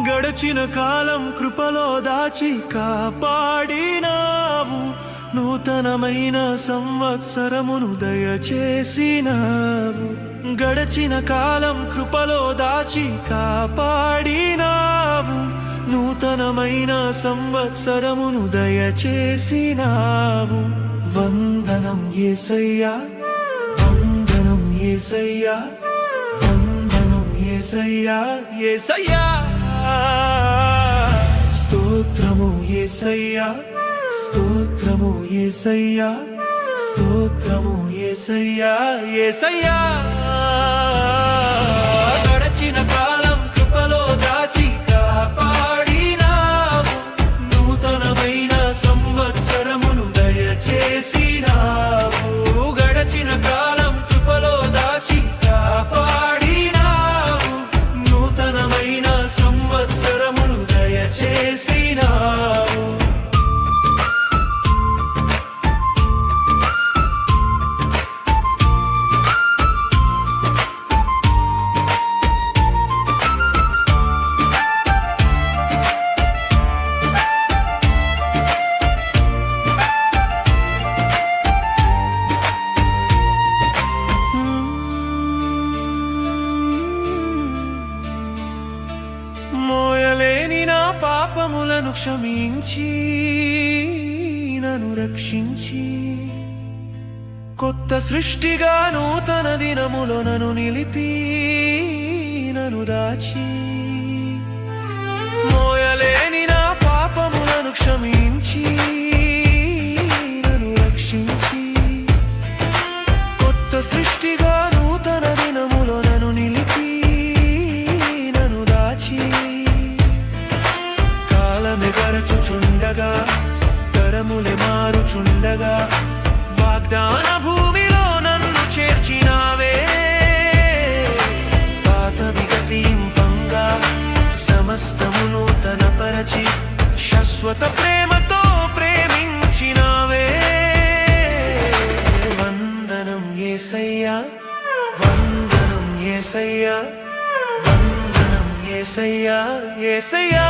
గడచిన కాలం కృపలో దాచి కాపాడినావు, నూతనమైన సంవత్సరమును దయచేసినావు. గడచిన కాలం కృపలో దాచి కాపాడినావు, నూతనమైన సంవత్సరమును దయచేసినావు. వందనం యేసయ్యా, వందనం యేసయ్యా, వందనం యేసయ్యా, యేసయ్యా. స్తోత్రము యేసయ్యా, స్తోత్రము యేసయ్యా, స్తోత్రము యేసయ్యా, యేసయ్యా. గడచిన కాలం కృపలో దాచి కాపాడినావు, నూతనమైన సంవత్సరమును దయచేసినావు. గడచిన కాలం కృపలో దాచి కాపాడినావు, నూతనమైన సంవత్సరమును దయచేసినావు. మోయలేని నా పాపములను క్షమించి నన్ను రక్షించి, కొత్త సృష్టిగా నూతన దినములో నన్ను నిలిపి నన్ను దాచి. మోయలేని నా పాపములను క్షమించి నన్ను రక్షించి, కొత్త సృష్టిగా నూతన దినములో నన్ను నిలిపి నన్ను దాచి. కాలమే గరచుచుండగా, తరములే మారుచుండగా, వాగ్దాన భూమిలో నన్ను చేర్చినావే. పాతవి గతింపంగా సమస్తము నూతన పరచి, శాశ్వత ప్రేమతో ప్రేమించినావే. వందనం యేసయ్యా, వందనం యేసయ్యా, వందనం యేసయ్యా, యేసయ్యా.